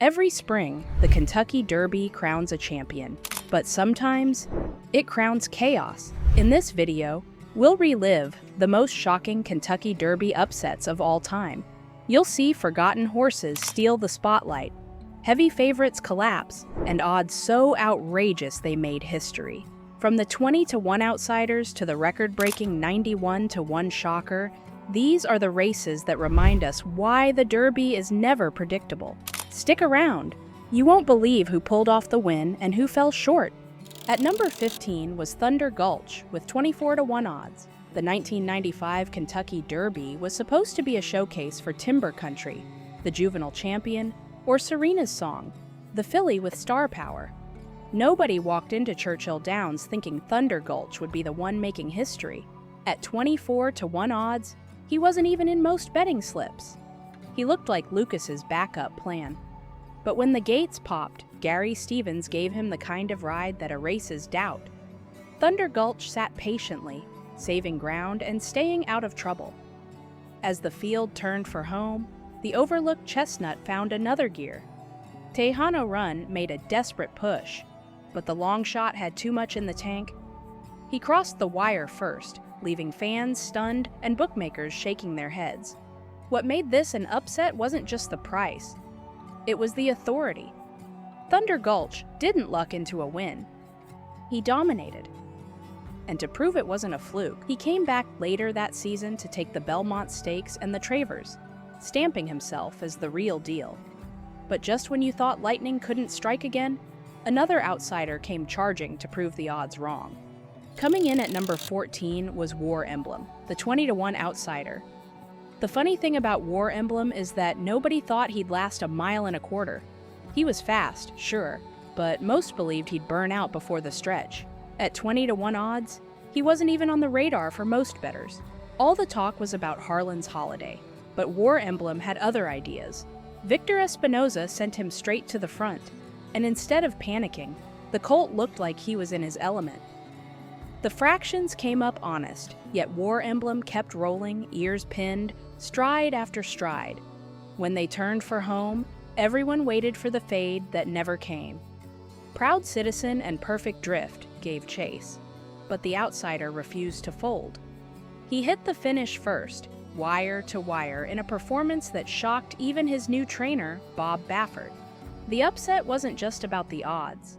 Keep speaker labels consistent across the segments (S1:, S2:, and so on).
S1: Every spring, the Kentucky Derby crowns a champion, but sometimes it crowns chaos. In this video, we'll relive the most shocking Kentucky Derby upsets of all time. You'll see forgotten horses steal the spotlight, heavy favorites collapse, and odds so outrageous they made history. From the 20-1 outsiders to the record-breaking 91-1 shocker, these are the races that remind us why the Derby is never predictable. Stick around. You won't believe who pulled off the win and who fell short. At number 15 was Thunder Gulch with 24-1 odds. The 1995 Kentucky Derby was supposed to be a showcase for Timber Country, the juvenile champion, or Serena's Song, the filly with star power. Nobody walked into Churchill Downs thinking Thunder Gulch would be the one making history. At 24-1 odds, he wasn't even in most betting slips. He looked like Lucas's backup plan. But when the gates popped, Gary Stevens gave him the kind of ride that erases doubt. Thunder Gulch sat patiently, saving ground and staying out of trouble. As the field turned for home, the overlooked Chestnut found another gear. Tejano Run made a desperate push, but the long shot had too much in the tank. He crossed the wire first, leaving fans stunned and bookmakers shaking their heads. What made this an upset wasn't just the price. It was the authority. Thunder Gulch didn't luck into a win. He dominated. And to prove it wasn't a fluke, he came back later that season to take the Belmont Stakes and the Travers, stamping himself as the real deal. But just when you thought lightning couldn't strike again, another outsider came charging to prove the odds wrong. Coming in at number 14 was War Emblem, the 20-1 outsider. The funny thing about War Emblem is that nobody thought he'd last a mile and a quarter. He was fast, sure, but most believed he'd burn out before the stretch. At 20-1 odds, he wasn't even on the radar for most bettors. All the talk was about Harlan's Holiday, but War Emblem had other ideas. Victor Espinoza sent him straight to the front, and instead of panicking, the colt looked like he was in his element. The fractions came up honest, yet War Emblem kept rolling, ears pinned, stride after stride. When they turned for home, everyone waited for the fade that never came. Proud Citizen and Perfect Drift gave chase, but the outsider refused to fold. He hit the finish first, wire to wire, in a performance that shocked even his new trainer, Bob Baffert. The upset wasn't just about the odds.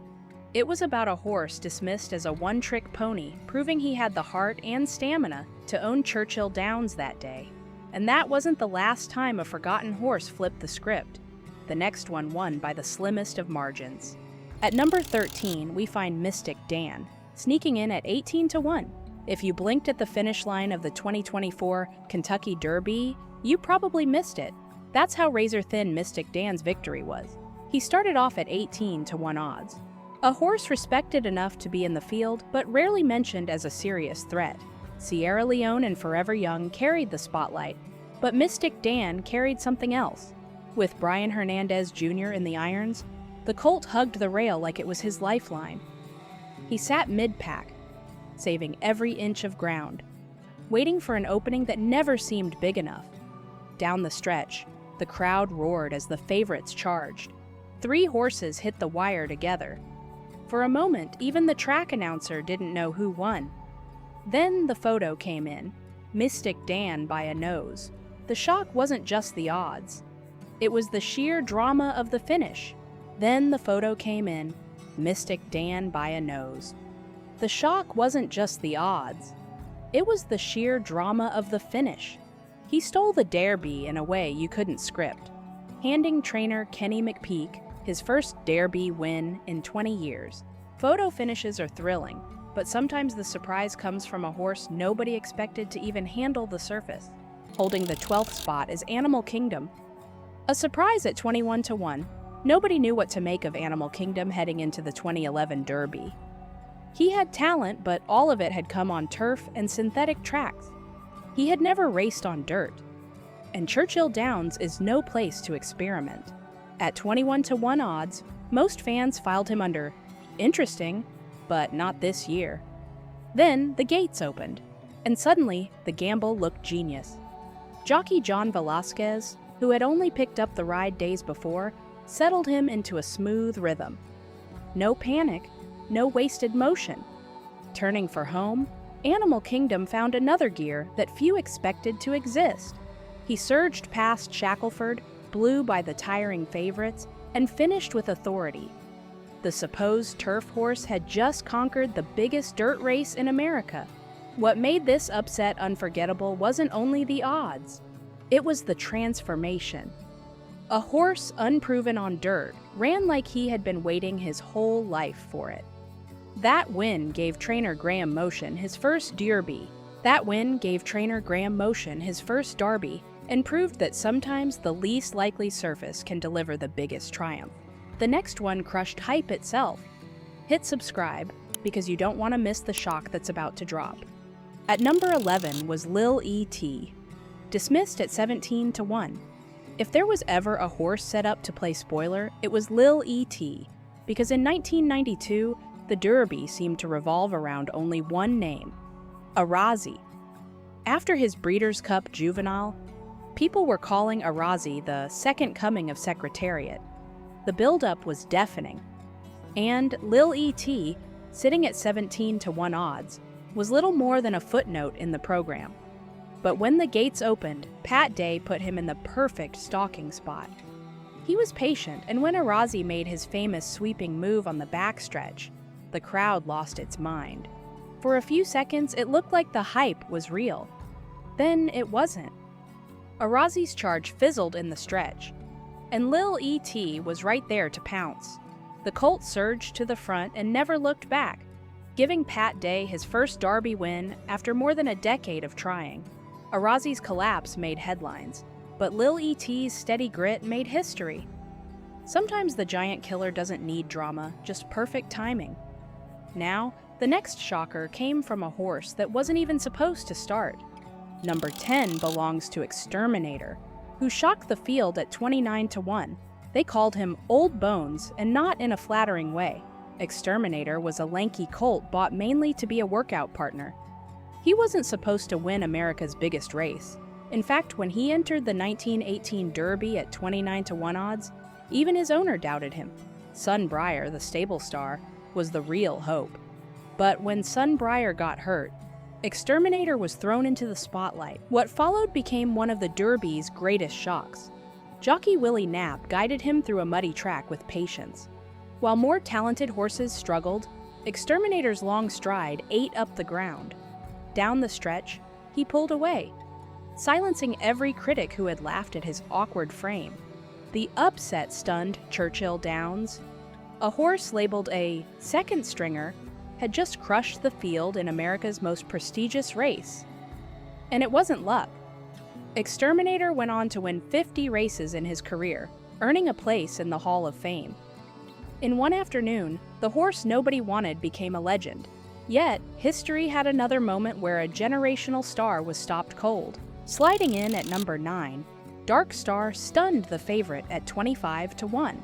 S1: It was about a horse dismissed as a one-trick pony, proving he had the heart and stamina to own Churchill Downs that day. And that wasn't the last time a forgotten horse flipped the script. The next one won by the slimmest of margins. At number 13, we find Mystic Dan, sneaking in at 18-1. If you blinked at the finish line of the 2024 Kentucky Derby, you probably missed it. That's how razor-thin Mystic Dan's victory was. He started off at 18-1 odds. A horse respected enough to be in the field, but rarely mentioned as a serious threat. Sierra Leone and Forever Young carried the spotlight, but Mystic Dan carried something else. With Brian Hernandez Jr. in the irons, the colt hugged the rail like it was his lifeline. He sat mid-pack, saving every inch of ground, waiting for an opening that never seemed big enough. Down the stretch, the crowd roared as the favorites charged. 3 horses hit the wire together. For a moment, even the track announcer didn't know who won. Then the photo came in, Mystic Dan by a nose. The shock wasn't just the odds. It was the sheer drama of the finish. Then the photo came in, Mystic Dan by a nose. The shock wasn't just the odds. It was the sheer drama of the finish. He stole the Derby in a way you couldn't script, handing trainer Kenny McPeak his first Derby win in 20 years. Photo finishes are thrilling, but sometimes the surprise comes from a horse nobody expected to even handle the surface. Holding the 12th spot is Animal Kingdom. A surprise at 21-1, nobody knew what to make of Animal Kingdom heading into the 2011 Derby. He had talent, but all of it had come on turf and synthetic tracks. He had never raced on dirt, and Churchill Downs is no place to experiment. At 21-1 odds, most fans filed him under interesting, but not this year. Then the gates opened, and suddenly the gamble looked genius. Jockey John Velasquez, who had only picked up the ride days before, settled him into a smooth rhythm. No panic, no wasted motion. Turning for home, Animal Kingdom found another gear that few expected to exist. He surged past Shackleford, blew by the tiring favorites, and finished with authority. The supposed turf horse had just conquered the biggest dirt race in America. What made this upset unforgettable wasn't only the odds, it was the transformation. A horse unproven on dirt ran like he had been waiting his whole life for it. That win gave trainer Graham Motion his first Derby. And proved that sometimes the least likely surface can deliver the biggest triumph. The next one crushed hype itself. Hit subscribe because you don't want to miss the shock that's about to drop. At number 11 was Lil E.T., dismissed at 17-1. If there was ever a horse set up to play spoiler, it was Lil E.T., because in 1992, the Derby seemed to revolve around only one name, Arazi. After his Breeders' Cup Juvenile, people were calling Arazi the second coming of Secretariat. The build-up was deafening. And Lil E.T., sitting at 17-1 odds, was little more than a footnote in the program. But when the gates opened, Pat Day put him in the perfect stalking spot. He was patient, and when Arazi made his famous sweeping move on the backstretch, the crowd lost its mind. For a few seconds, it looked like the hype was real. Then it wasn't. Arazi's charge fizzled in the stretch, and Lil E.T. was right there to pounce. The colt surged to the front and never looked back, giving Pat Day his first Derby win after more than a decade of trying. Arazi's collapse made headlines, but Lil E.T.'s steady grit made history. Sometimes the giant killer doesn't need drama, just perfect timing. Now, the next shocker came from a horse that wasn't even supposed to start. Number 10 belongs to Exterminator, who shocked the field at 29-1. They called him Old Bones, and not in a flattering way. Exterminator was a lanky colt bought mainly to be a workout partner. He wasn't supposed to win America's biggest race. In fact, when he entered the 1918 Derby at 29-1 odds, even his owner doubted him. Son Briar, the stable star, was the real hope. But when Son Briar got hurt, Exterminator was thrown into the spotlight. What followed became one of the Derby's greatest shocks. Jockey Willie Knapp guided him through a muddy track with patience. While more talented horses struggled, Exterminator's long stride ate up the ground. Down the stretch, he pulled away, silencing every critic who had laughed at his awkward frame. The upset stunned Churchill Downs. A horse labeled a second stringer had just crushed the field in America's most prestigious race. And it wasn't luck. Exterminator went on to win 50 races in his career, earning a place in the Hall of Fame. In one afternoon, the horse nobody wanted became a legend. Yet, history had another moment where a generational star was stopped cold. Sliding in at number 9, Dark Star stunned the favorite at 25-1.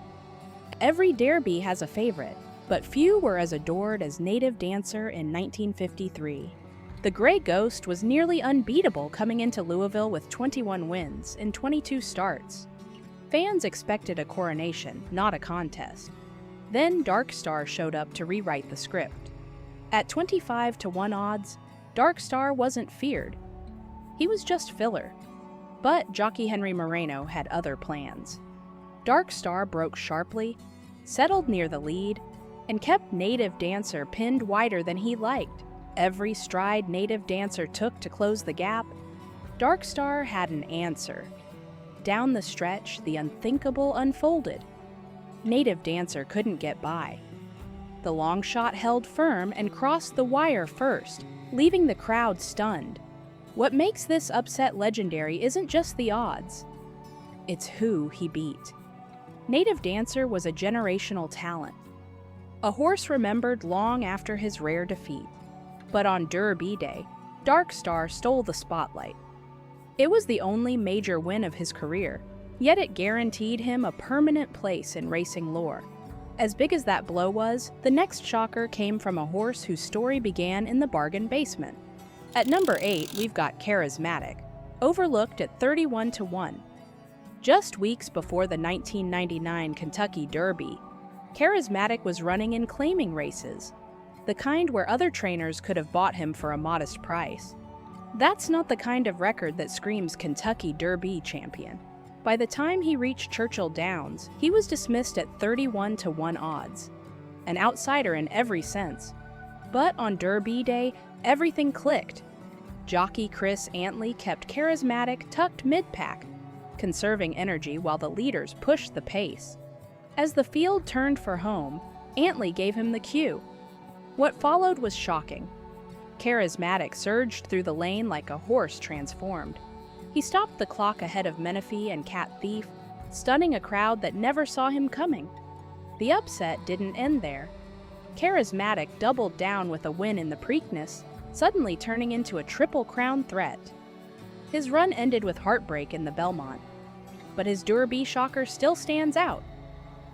S1: Every Derby has a favorite, but few were as adored as Native Dancer in 1953. The Gray Ghost was nearly unbeatable coming into Louisville with 21 wins in 22 starts. Fans expected a coronation, not a contest. Then Dark Star showed up to rewrite the script. At 25-1 odds, Dark Star wasn't feared. He was just filler. But jockey Henry Moreno had other plans. Dark Star broke sharply, settled near the lead, and kept Native Dancer pinned wider than he liked. Every stride Native Dancer took to close the gap, Dark Star had an answer. Down the stretch, the unthinkable unfolded. Native Dancer couldn't get by. The long shot held firm and crossed the wire first, leaving the crowd stunned. What makes this upset legendary isn't just the odds. It's who he beat. Native Dancer was a generational talent. A horse remembered long after his rare defeat. But on Derby Day, Dark Star stole the spotlight. It was the only major win of his career, yet it guaranteed him a permanent place in racing lore. As big as that blow was, the next shocker came from a horse whose story began in the bargain basement. At number 8, we've got Charismatic, overlooked at 31-1. Just weeks before the 1999 Kentucky Derby, Charismatic was running in claiming races, the kind where other trainers could have bought him for a modest price. That's not the kind of record that screams Kentucky Derby champion. By the time he reached Churchill Downs, he was dismissed at 31-1 odds, an outsider in every sense. But on Derby Day, everything clicked. Jockey Chris Antley kept Charismatic tucked mid-pack, conserving energy while the leaders pushed the pace. As the field turned for home, Antley gave him the cue. What followed was shocking. Charismatic surged through the lane like a horse transformed. He stopped the clock ahead of Menifee and Cat Thief, stunning a crowd that never saw him coming. The upset didn't end there. Charismatic doubled down with a win in the Preakness, suddenly turning into a Triple Crown threat. His run ended with heartbreak in the Belmont, but his Derby shocker still stands out.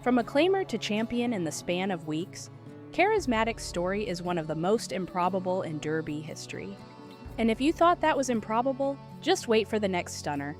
S1: From acclaimer to champion in the span of weeks, Charismatic's story is one of the most improbable in Derby history. And if you thought that was improbable, just wait for the next stunner.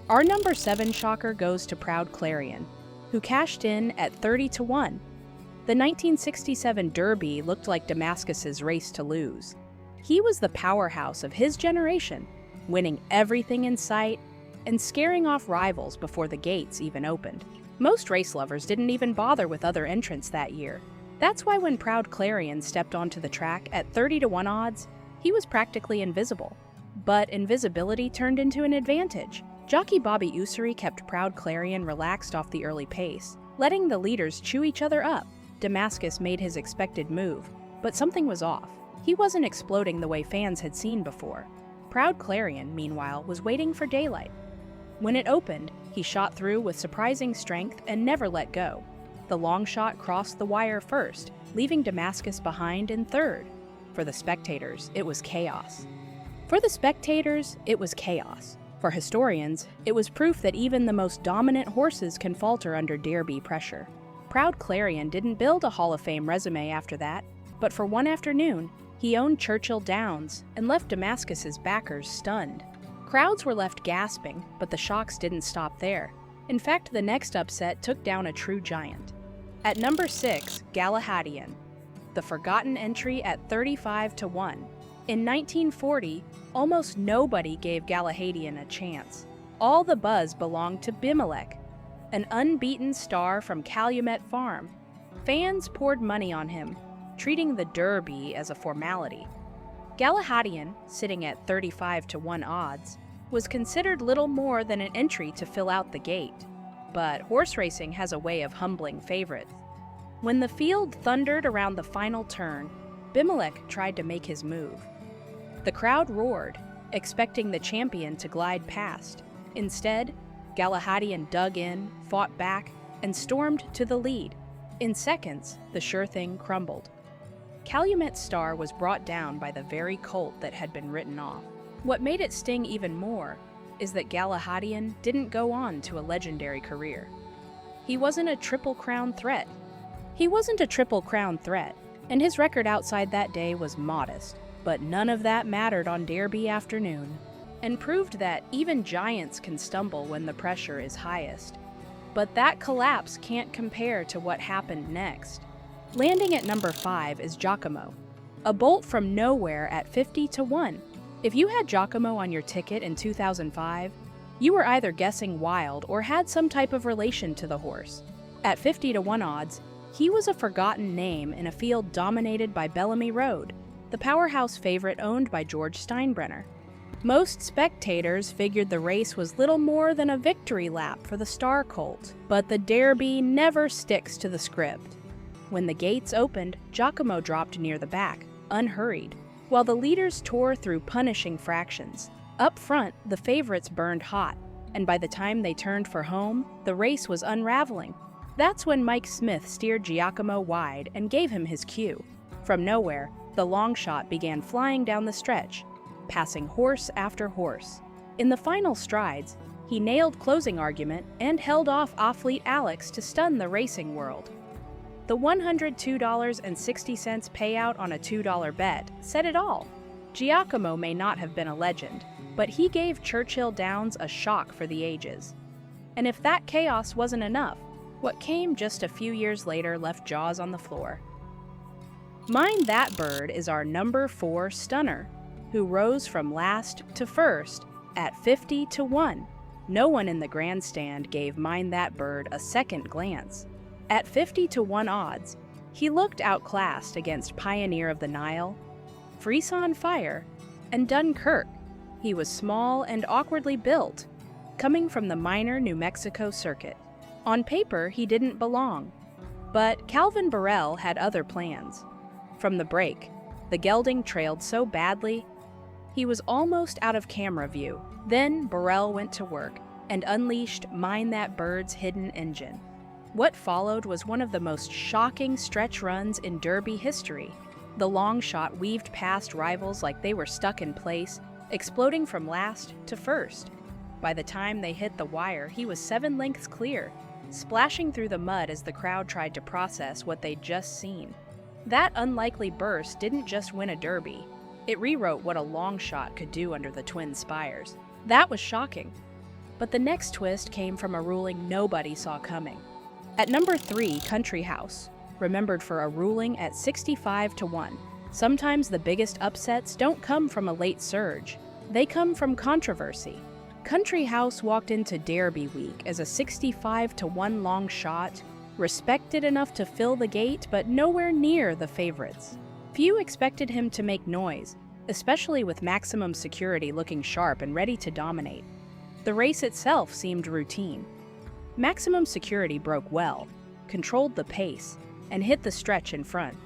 S1: Our number 7 shocker goes to Proud Clarion, who cashed in at 30-1. The 1967 Derby looked like Damascus's race to lose. He was the powerhouse of his generation, winning everything in sight and scaring off rivals before the gates even opened. Most race lovers didn't even bother with other entrants that year. That's why when Proud Clarion stepped onto the track at 30-1 odds, he was practically invisible. But invisibility turned into an advantage. Jockey Bobby Ussery kept Proud Clarion relaxed off the early pace, letting the leaders chew each other up. Damascus made his expected move, but something was off. He wasn't exploding the way fans had seen before. Proud Clarion, meanwhile, was waiting for daylight. When it opened, he shot through with surprising strength and never let go. The long shot crossed the wire first, leaving Damascus behind in third. For the spectators, it was chaos. For historians, it was proof that even the most dominant horses can falter under Derby pressure. Proud Clarion didn't build a Hall of Fame resume after that, but for one afternoon, he owned Churchill Downs and left Damascus's backers stunned. Crowds were left gasping, but the shocks didn't stop there. In fact, the next upset took down a true giant. At number 6, Galahadian, the forgotten entry at 35-1. In 1940, almost nobody gave Galahadian a chance. All the buzz belonged to Bimelek, an unbeaten star from Calumet Farm. Fans poured money on him, treating the Derby as a formality. Galahadian, sitting at 35-1 odds, was considered little more than an entry to fill out the gate. But horse racing has a way of humbling favorites. When the field thundered around the final turn, Bimelek tried to make his move. The crowd roared, expecting the champion to glide past. Instead, Galahadian dug in, fought back, and stormed to the lead. In seconds, the sure thing crumbled. Calumet's star was brought down by the very colt that had been written off. What made it sting even more is that Galahadian didn't go on to a legendary career. He wasn't a Triple Crown threat, and his record outside that day was modest. But none of that mattered on Derby afternoon, and proved that even giants can stumble when the pressure is highest. But that collapse can't compare to what happened next. Landing at number 5 is Giacomo, a bolt from nowhere at 50-1. If you had Giacomo on your ticket in 2005, you were either guessing wild or had some type of relation to the horse. At 50-1 odds, he was a forgotten name in a field dominated by Bellamy Road, the powerhouse favorite owned by George Steinbrenner. Most spectators figured the race was little more than a victory lap for the star colt, but the Derby never sticks to the script. When the gates opened, Giacomo dropped near the back, unhurried, while the leaders tore through punishing fractions. Up front, the favorites burned hot, and by the time they turned for home, the race was unraveling. That's when Mike Smith steered Giacomo wide and gave him his cue. From nowhere, the long shot began flying down the stretch, passing horse after horse. In the final strides, he nailed closing argument and held off Offleet Alex to stun the racing world. The $102.60 payout on a $2 bet said it all. Giacomo may not have been a legend, but he gave Churchill Downs a shock for the ages. And if that chaos wasn't enough, what came just a few years later left jaws on the floor. Mind That Bird is our number 4 stunner, who rose from last to first at 50-1. No one in the grandstand gave Mind That Bird a second glance. At 50-1 odds, he looked outclassed against Pioneer of the Nile, Frisson Fire, and Dunkirk. He was small and awkwardly built, coming from the minor New Mexico circuit. On paper, he didn't belong, but Calvin Burrell had other plans. From the break, the gelding trailed so badly, he was almost out of camera view. Then Burrell went to work and unleashed Mind That Bird's hidden engine. What followed was one of the most shocking stretch runs in Derby history. The long shot weaved past rivals like they were stuck in place, exploding from last to first. By the time they hit the wire, he was 7 lengths clear, splashing through the mud as the crowd tried to process what they'd just seen. That unlikely burst didn't just win a Derby, it rewrote what a long shot could do under the twin spires. That was shocking. But the next twist came from a ruling nobody saw coming. At number 3, Country House, remembered for a ruling at 65-1. Sometimes the biggest upsets don't come from a late surge, they come from controversy. Country House walked into Derby week as a 65-1 long shot, respected enough to fill the gate but nowhere near the favorites. Few expected him to make noise, especially with Maximum Security looking sharp and ready to dominate. The race itself seemed routine. Maximum Security broke well, controlled the pace, and hit the stretch in front.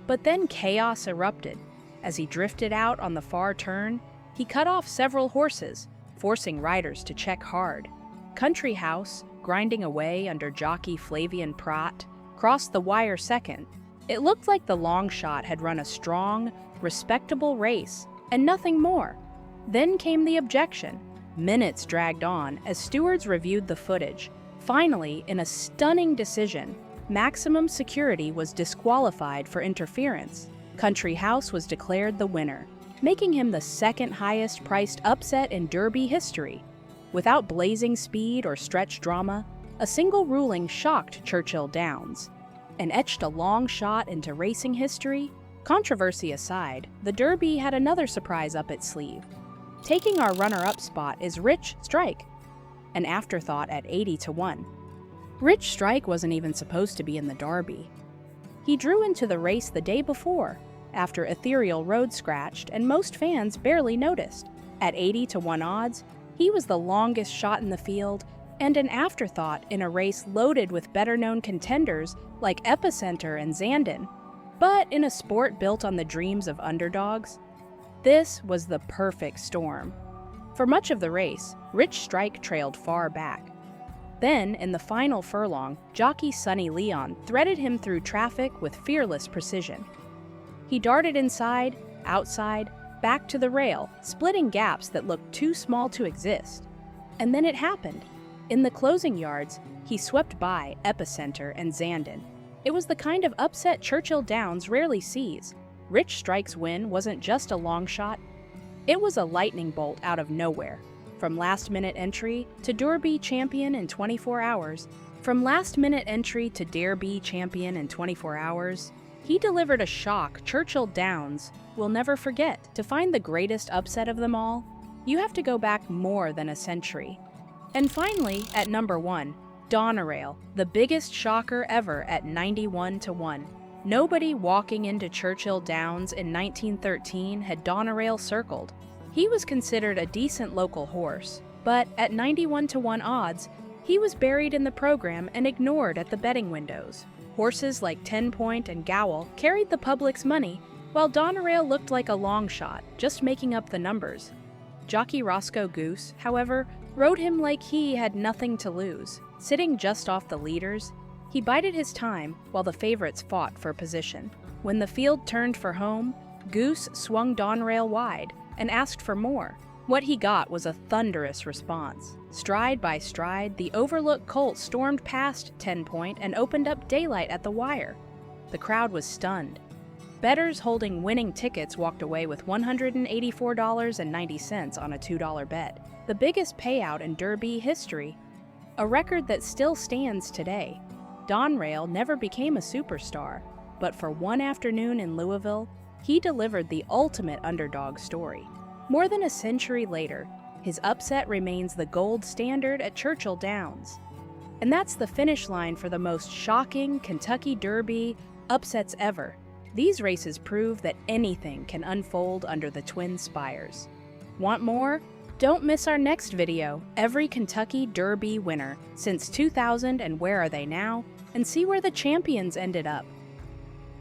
S1: But then chaos erupted. As he drifted out on the far turn, he cut off several horses, forcing riders to check hard. Country House, grinding away under jockey Flavian Prat, crossed the wire second. It looked like the long shot had run a strong, respectable race, and nothing more. Then came the objection. Minutes dragged on as stewards reviewed the footage. Finally, in a stunning decision, Maximum Security was disqualified for interference. Country House was declared the winner, making him the second highest priced upset in Derby history. Without blazing speed or stretch drama, a single ruling shocked Churchill Downs and etched a long shot into racing history. Controversy aside, the Derby had another surprise up its sleeve. Taking our runner-up spot is Rich Strike, an afterthought at 80-1. Rich Strike wasn't even supposed to be in the Derby. He drew into the race the day before, after Ethereal Road scratched, and most fans barely noticed. At 80-1 odds, he was the longest shot in the field and an afterthought in a race loaded with better-known contenders like Epicenter and Zandon. But in a sport built on the dreams of underdogs, this was the perfect storm. For much of the race, Rich Strike trailed far back. Then, in the final furlong, jockey Sonny Leon threaded him through traffic with fearless precision. He darted inside, outside, back to the rail, splitting gaps that looked too small to exist. And then it happened. In the closing yards, he swept by Epicenter and Zandon. It was the kind of upset Churchill Downs rarely sees. Rich Strike's win wasn't just a long shot, it was a lightning bolt out of nowhere. From last-minute entry to Derby champion in 24 hours, he delivered a shock Churchill Downs will never forget. To find the greatest upset of them all, you have to go back more than a century. And finally, at number 1, Donerail, the biggest shocker ever at 91-1. Nobody walking into Churchill Downs in 1913 had Donerail circled. He was considered a decent local horse, but at 91-1 odds, he was buried in the program and ignored at the betting windows. Horses like 10 Point and Gowl carried the public's money, while Donerail looked like a long shot, just making up the numbers. Jockey Roscoe Goose, however, rode him like he had nothing to lose. Sitting just off the leaders, he bided his time while the favorites fought for position. When the field turned for home, Goose swung Donerail wide and asked for more. What he got was a thunderous response. Stride by stride, the overlooked colt stormed past 10 Point and opened up daylight at the wire. The crowd was stunned. Bettors holding winning tickets walked away with $184.90 on a $2 bet, the biggest payout in Derby history. a record that still stands today. Donrail never became a superstar, but for one afternoon in Louisville, he delivered the ultimate underdog story. More than a century later, his upset remains the gold standard at Churchill Downs. And that's the finish line for the most shocking Kentucky Derby upsets ever. These races prove that anything can unfold under the twin spires. Want more? Don't miss our next video, Every Kentucky Derby Winner Since 2000 and Where Are They Now? And see where the champions ended up.